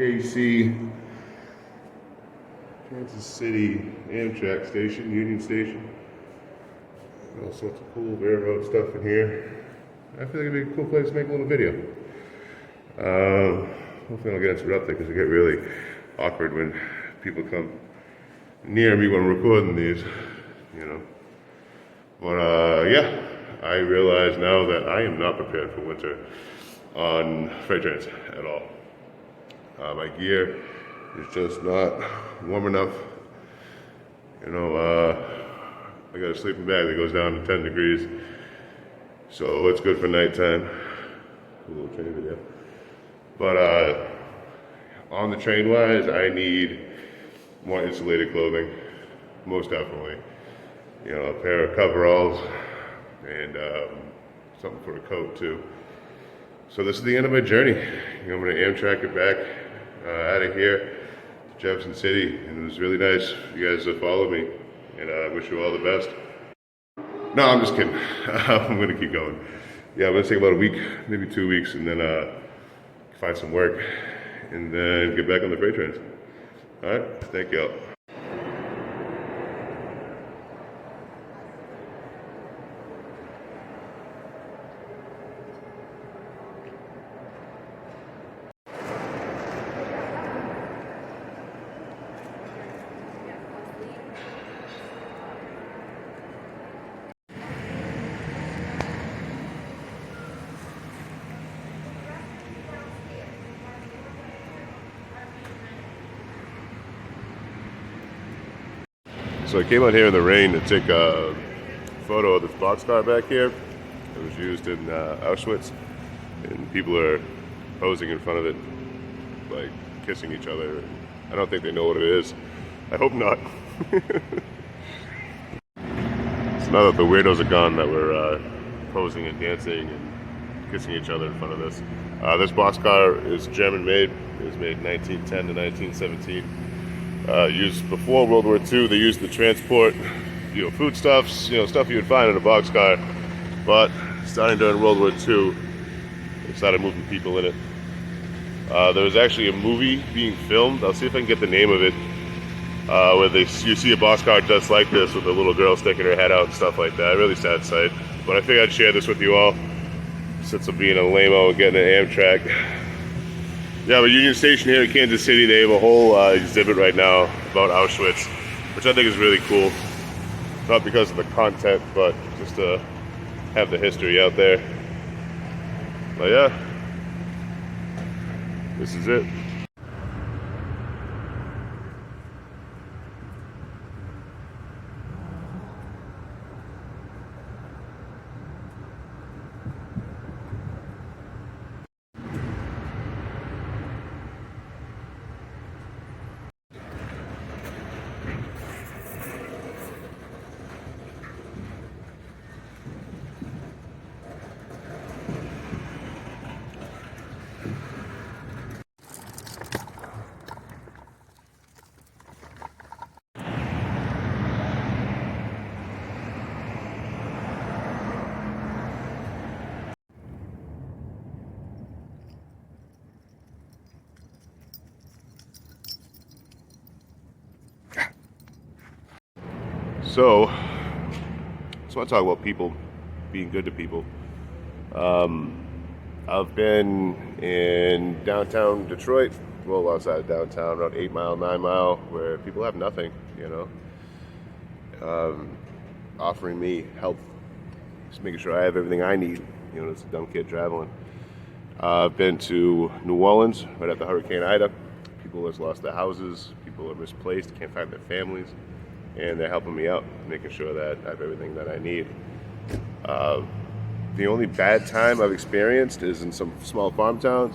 OKC, Kansas City Amtrak station, Union Station. All sorts of cool railroad stuff in here. I feel like it'd be a cool place to make a little video. Hopefully I don't get interrupted because it get really awkward when people come near me when I'm recording these, you know. But yeah, I realize now that I am not prepared for winter on freight trains at all. My gear is just not warm enough. You know, I got a sleeping bag that goes down to 10 degrees, so it's good for nighttime. A little train video. But on the train wise, I need more insulated clothing, most definitely. You know, a pair of coveralls and something for the coat too. So this is the end of my journey. You know, I'm going to Amtrak it back out of here to Jefferson City, and it was really nice for you guys to follow me, and I wish you all the best. No, I'm just kidding. I'm going to keep going. Yeah, I'm going to take about a week, maybe 2 weeks, and then find some work, and then get back on the freight trains. All right, thank y'all. So I came out here in the rain to take a photo of this boxcar back here. It was used in Auschwitz, and people are posing in front of it, like kissing each other. I don't think they know what it is. I hope not. So now that the weirdos are gone that were posing and dancing and kissing each other in front of this. This boxcar is German made. It was made 1910 to 1917. Used before World War II. They used to transport, you know, foodstuffs, you know, stuff you would find in a boxcar. But starting during World War II, they started moving people in it. There was actually a movie being filmed. I'll see if I can get the name of it, where you see a boxcar just like this with a little girl sticking her head out and stuff like that. Really sad sight. But I figured I'd share this with you all, since I'm being a lame-o and getting an Amtrak. Yeah, but Union Station here in Kansas City, they have a whole exhibit right now about Auschwitz, which I think is really cool. Not because of the content, but just to have the history out there. But yeah, this is it. So I just want to talk about people being good to people. I've been in downtown Detroit, well outside of downtown, around 8 Mile, 9 Mile, where people have nothing, you know, offering me help, just making sure I have everything I need, you know, as a dumb kid traveling. I've been to New Orleans right after Hurricane Ida. People have lost their houses, people are misplaced, can't find their families, and they're helping me out, making sure that I have everything that I need. The only bad time I've experienced is in some small farm towns.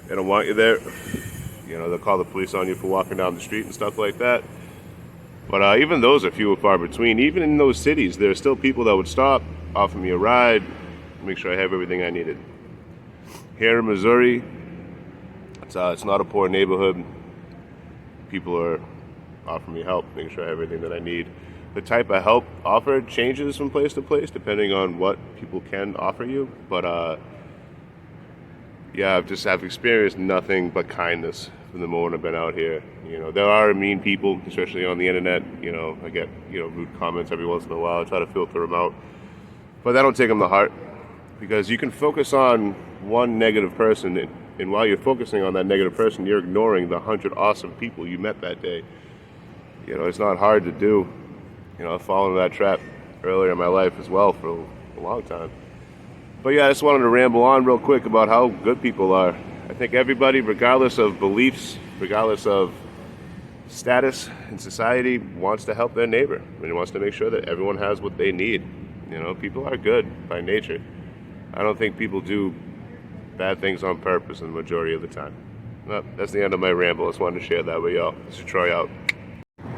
They don't want you there. You know, they'll call the police on you for walking down the street and stuff like that. But even those are few and far between. Even in those cities, there are still people that would stop, offer me a ride, make sure I have everything I needed. Here in Missouri, it's not a poor neighborhood. People are offering me help, making sure I have everything that I need. The type of help offered changes from place to place depending on what people can offer you, but yeah, I've experienced nothing but kindness from the moment I've been out here. You know, there are mean people, especially on the internet. You know, I get, you know, rude comments every once in a while. I try to filter them out, but I don't take them to heart, because you can focus on one negative person, and while you're focusing on that negative person, you're ignoring the 100 awesome people you met that day. You know, it's not hard to do. You know, I've fallen into that trap earlier in my life as well for a long time. But yeah, I just wanted to ramble on real quick about how good people are. I think everybody, regardless of beliefs, regardless of status in society, wants to help their neighbor and wants to make sure that everyone has what they need. You know, people are good by nature. I don't think people do bad things on purpose in the majority of the time. Well, that's the end of my ramble. I just wanted to share that with y'all. This is Troy out.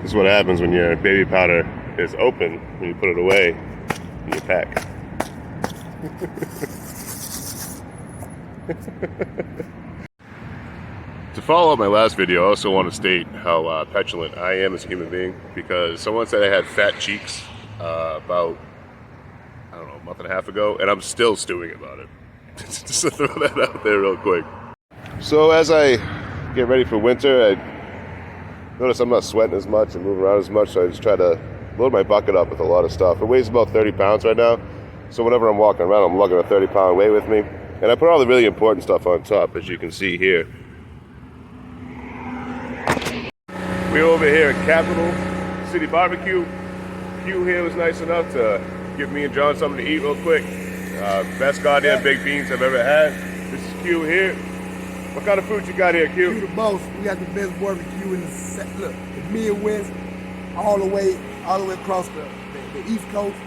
This is what happens when your baby powder is open, when you put it away in your pack. To follow up my last video, I also want to state how petulant I am as a human being, because someone said I had fat cheeks about, I don't know, a month and a half ago, and I'm still stewing about it. Just to throw that out there real quick. So as I get ready for winter, I notice I'm not sweating as much and moving around as much, so I just try to load my bucket up with a lot of stuff. It weighs about 30 pounds right now, so whenever I'm walking around, I'm lugging a 30-pound weight with me. And I put all the really important stuff on top, as you can see here. We're over here at Capital City Barbecue. Q here was nice enough to give me and John something to eat real quick. Best goddamn baked beans I've ever had. This is Q here. What kind of food you got here, Q? Q the boss. We got the best barbecue in the Midwest, all the way across the East Coast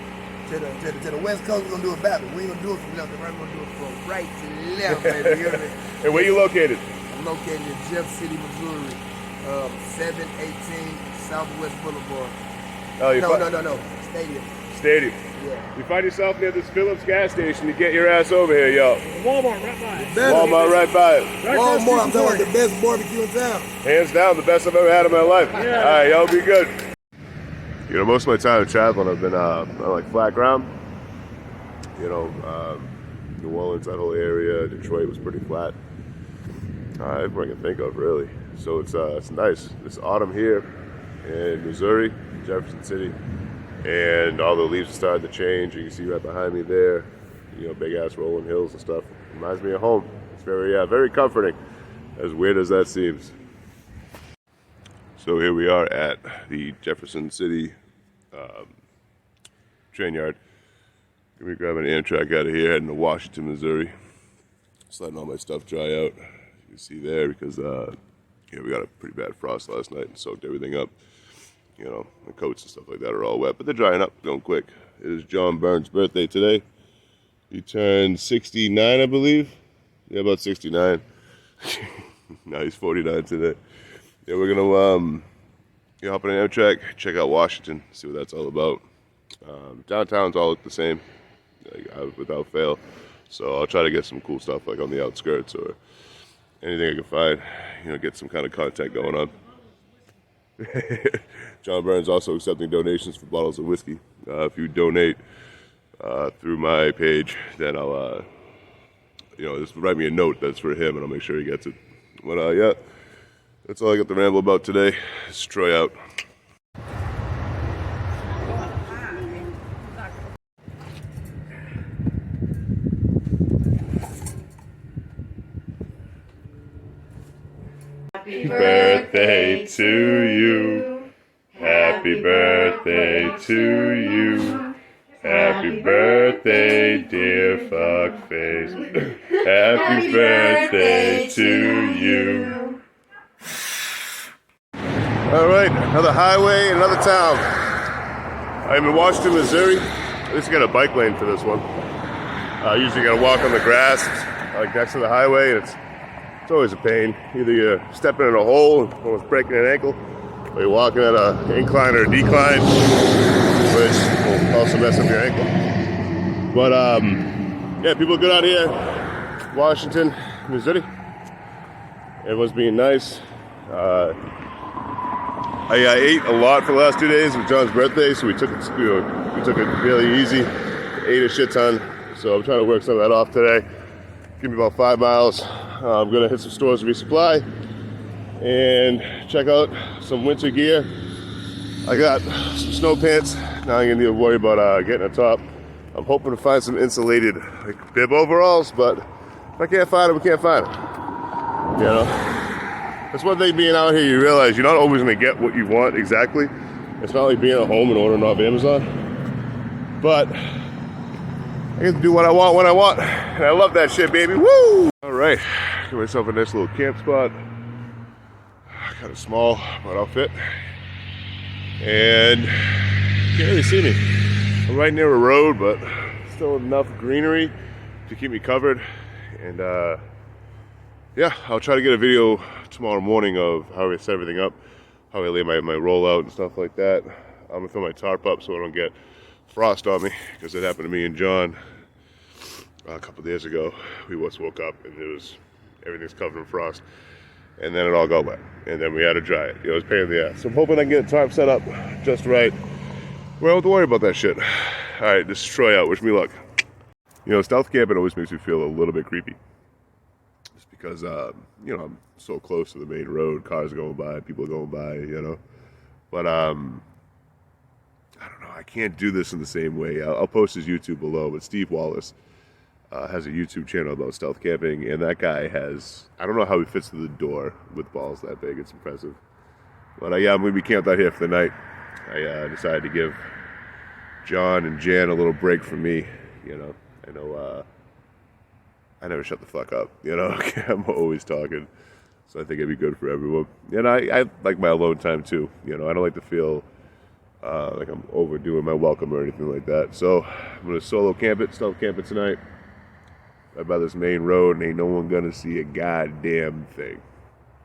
to the West Coast. We're gonna do it backwards. We ain't gonna do it from left to right. We're gonna do it from right to left, baby. You hear me? And where you located? I'm located in Jeff City, Missouri, 718 Southwest Boulevard. Oh, No. Stadium. Yeah. You find yourself near this Phillips gas station, you get your ass over here, yo. Walmart right by it. Walmart right by it. Walmart, I'm talking about the best barbecue in town. Hands down, the best I've ever had in my life. Yeah. All right, y'all be good. You know, most of my time traveling, I've been on like flat ground. You know, New Orleans, that whole area. Detroit was pretty flat. Everyone I can think of, really. So it's nice. It's autumn here in Missouri, Jefferson City, and all the leaves are starting to change. You can see right behind me there, you know, big ass rolling hills and stuff. Reminds me of home. It's very comforting, as weird as that seems. So here we are at the Jefferson City train yard. Let me grab an Amtrak out of here, heading to Washington, Missouri. Just letting all my stuff dry out. You can see there, because we got a pretty bad frost last night and soaked everything up. You know, the coats and stuff like that are all wet, but they're drying up, going quick. It is John Burns' birthday today. He turned 69, I believe. Yeah, about 69. No, he's 49 today. Yeah, we're gonna hop on an Amtrak, check out Washington, see what that's all about. Downtowns all look the same, without fail. So I'll try to get some cool stuff like on the outskirts or anything I can find. You know, get some kind of content going on. John Burns also accepting donations for bottles of whiskey. If you donate through my page, then I'll, just write me a note that's for him, and I'll make sure he gets it. But yeah, that's all I got to ramble about today. It's Troy out. Happy birthday to you. Happy birthday to you. Happy birthday, dear fuckface. Happy birthday to you. All right, another highway, another town. I'm in Washington, Missouri. At least I got a bike lane for this one. I usually got to walk on the grass, like next to the highway, and it's always a pain. Either you're stepping in a hole and almost breaking an ankle, or you're walking at an incline or a decline, which will also mess up your ankle. But yeah, people are good out here. Washington, Missouri. Everyone's being nice. I ate a lot for the last 2 days with John's birthday, so we took it really easy. Ate a shit ton, so I'm trying to work some of that off today. Give me about 5 miles. I'm gonna hit some stores to resupply and check out some winter gear. I got some snow pants. Now I'm gonna need to worry about getting a top. I'm hoping to find some insulated like bib overalls, but if I can't find them, we can't find them. You know, that's one thing being out here. You realize you're not always gonna get what you want exactly. It's not like being at home and ordering off Amazon, but I get to do what I want when I want, and I love that shit, baby. Woo! All right, got myself a nice little camp spot. Kind of small, but I'll fit. And you can't really see me. I'm right near a road, but still enough greenery to keep me covered. And yeah, I'll try to get a video tomorrow morning of how I set everything up, how I lay my rollout and stuff like that. I'm gonna fill my tarp up so I don't get frost on me, because it happened to me and John a couple days ago. We just woke up and everything's covered in frost, and then it all got wet, and then we had to dry it. It was a pain in the ass. So I'm hoping I can get a tarp set up just right. We don't have to worry about that shit. All right, this is Troy out. Wish me luck. You know, stealth camping always makes me feel a little bit creepy, just because you know, I'm so close to the main road. Cars are going by, people are going by. You know, but I don't know. I can't do this in the same way. I'll post his YouTube below, but Steve Wallace has a YouTube channel about stealth camping, and that guy has, I don't know how he fits through the door with balls that big. It's impressive. But yeah, I'm going to be camped out here for the night. I decided to give John and Jan a little break from me. You know, I never shut the fuck up. You know, I'm always talking. So I think it'd be good for everyone. And I like my alone time too. You know, I don't like to feel like I'm overdoing my welcome or anything like that. So I'm gonna solo camp it, stealth camp it tonight. Right by this main road, and ain't no one gonna see a goddamn thing.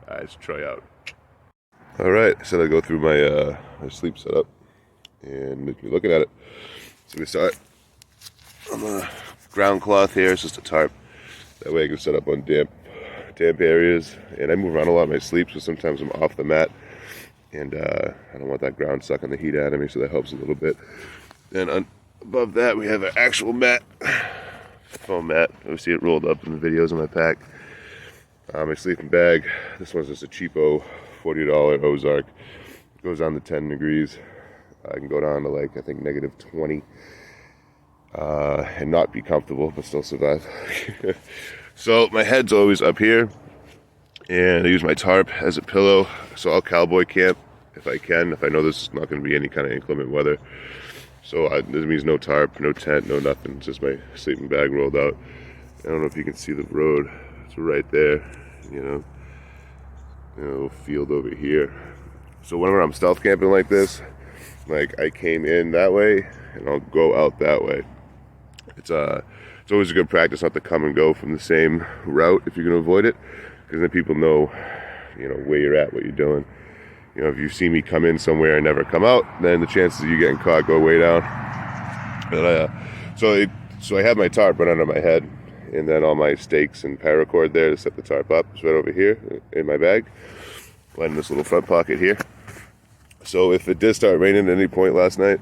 Let's try out. All right, so I go through my sleep setup, and if you're looking at it, so we start on the ground cloth here. It's just a tarp. That way I can set up on damp areas, and I move around a lot in my sleep, so sometimes I'm off the mat. And I don't want that ground sucking the heat out of me, so that helps a little bit. Then above that, we have an actual mat, foam mat. You see it rolled up in the videos in my pack. My sleeping bag. This one's just a cheapo $40 Ozark. Goes down to 10 degrees. I can go down to like, I think, -20. And not be comfortable, but still survive. So my head's always up here. And I use my tarp as a pillow, so I'll cowboy camp if I can, if I know there's not going to be any kind of inclement weather. So this means no tarp, no tent, no nothing, just my sleeping bag rolled out. I don't know if you can see the road. It's right there, you know, a little field over here. So whenever I'm stealth camping like this, like I came in that way and I'll go out that way. It's always a good practice not to come and go from the same route if you can avoid it. Because then people know, you know, where you're at, what you're doing. You know, if you see me come in somewhere and never come out, then the chances of you getting caught go way down. But so I have my tarp right under my head, and then all my stakes and paracord there to set the tarp up. It's right over here in my bag, right in this little front pocket here. So if it did start raining at any point last night,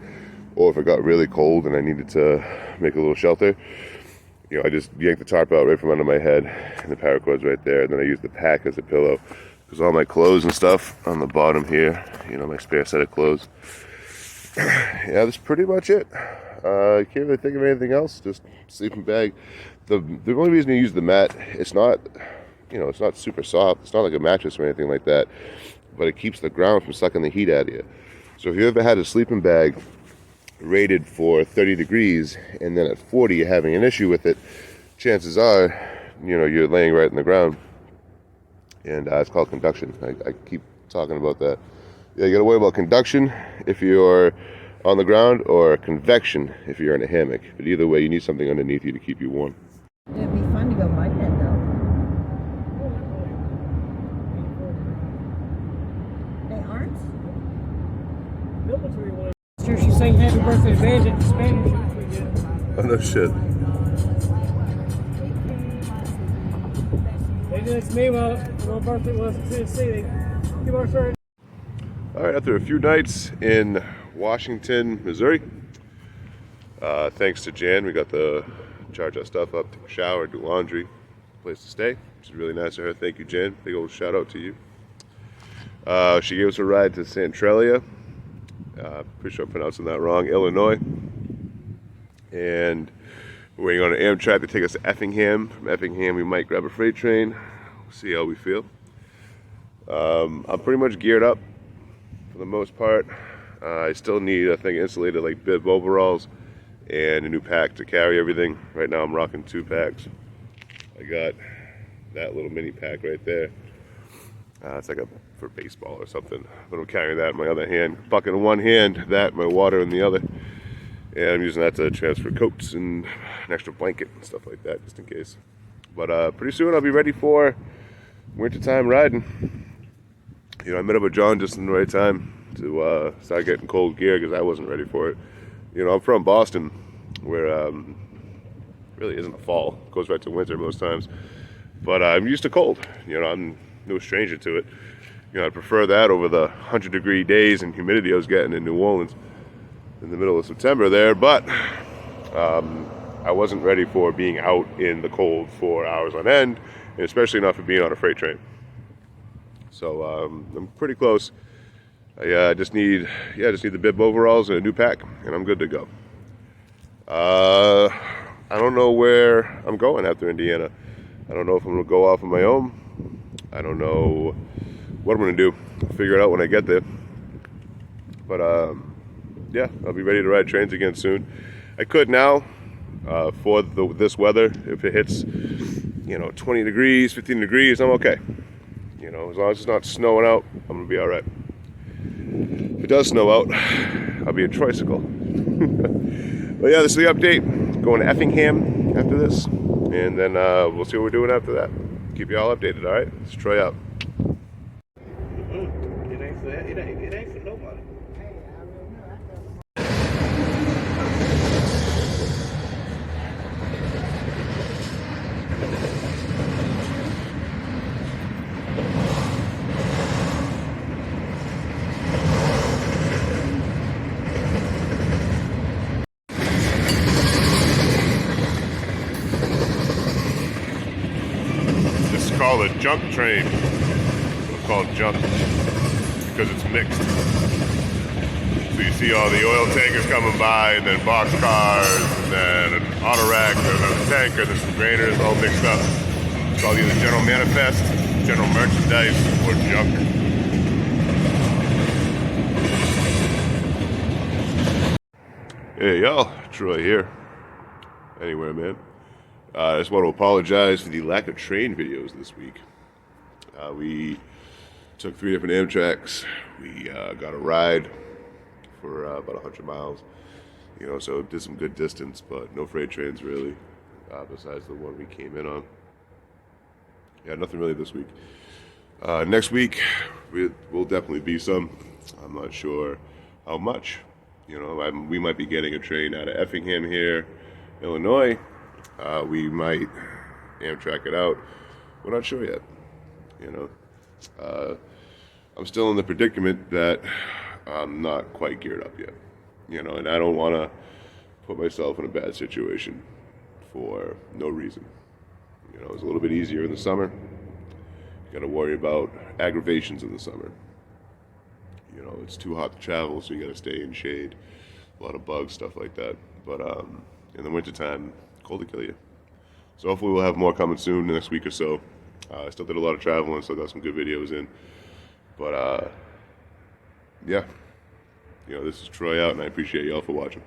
or if it got really cold and I needed to make a little shelter, you know, I just yank the tarp out right from under my head, and the paracord's right there, and then I use the pack as a pillow, because all my clothes and stuff on the bottom here, you know, my spare set of clothes. Yeah, that's pretty much it. I can't really think of anything else, just sleeping bag. The only reason you use the mat, it's not, you know, it's not super soft, it's not like a mattress or anything like that, but it keeps the ground from sucking the heat out of you. So if you ever had a sleeping bag rated for 30 degrees and then at 40 you're having an issue with it, chances are, you know, you're laying right in the ground. And it's called conduction. I keep talking about that. Yeah, you gotta worry about conduction if you're on the ground, or convection if you're in a hammock. But either way, you need something underneath you to keep you warm. It'd be fun to go mud then though. They aren't? Military one. Sure, she sang Happy Birthday to Bandit in Spanish. Oh no shit. They did it to me when my birthday was in Tennessee. Give our story. All right, after a few nights in Washington, Missouri, thanks to Jan, we got to charge our stuff up, take a shower, do laundry, place to stay, which is really nice of her. Thank you, Jen. Big old shout out to you. She gave us a ride to Centralia. Pretty sure I'm pronouncing that wrong. Illinois. And we're waiting on an Amtrak to take us to Effingham. From Effingham, we might grab a freight train. We'll see how we feel. I'm pretty much geared up for the most part. I still need, I think, insulated like bib overalls and a new pack to carry everything. Right now I'm rocking 2 packs. I got that little mini pack right there. It's like for baseball or something. But I'm carrying that in my other hand. Bucket in one hand, that, my water in the other. And I'm using that to transfer coats and an extra blanket and stuff like that, just in case. But pretty soon I'll be ready for wintertime riding. You know, I met up with John just in the right time to start getting cold gear because I wasn't ready for it. You know, I'm from Boston, where really isn't a fall. It goes right to winter most times. But I'm used to cold. You know, I'm no stranger to it. You know, I prefer that over the 100-degree days and humidity I was getting in New Orleans in the middle of September there. But I wasn't ready for being out in the cold for hours on end, and especially not for being on a freight train. So I'm pretty close. I just need the bib overalls and a new pack, and I'm good to go. I don't know where I'm going after Indiana. I don't know if I'm gonna go off on my own. I don't know what I'm gonna do. I'll figure it out when I get there. But yeah, I'll be ready to ride trains again soon. I could now for this weather. If it hits, 20 degrees, 15 degrees, I'm okay. You know, as long as it's not snowing out, I'm gonna be all right. If it does snow out, I'll be a tricycle. But yeah, this is the update. Going to Effingham after this, and then we'll see what we're doing after that. Keep you all updated, all right? Let's try out. It ain't for nobody. This is called a junk train. It's called junk because it's mixed. So you see all the oil tankers coming by, and then boxcars, and then an auto rack, and another tanker, there's some grainers all mixed up. It's called either general manifest, general merchandise, or junk. Hey y'all, Troy here. Anyway, man. I just want to apologize for the lack of train videos this week. We took 3 different Amtraks. We got a ride for about 100 miles. So did some good distance, but no freight trains really, besides the one we came in on. Yeah, nothing really this week. Next week, will definitely be some. I'm not sure how much. We might be getting a train out of Effingham here, Illinois. We might Amtrak it out. We're not sure yet. I'm still in the predicament that I'm not quite geared up yet. And I don't want to put myself in a bad situation for no reason. It's a little bit easier in the summer. You got to worry about aggravations in the summer. It's too hot to travel, so you got to stay in shade. A lot of bugs, stuff like that. But in the wintertime, cold to kill you. So hopefully we'll have more coming soon, next week or so. I still did a lot of traveling, still got some good videos in. But yeah, this is Troy out, and I appreciate y'all for watching.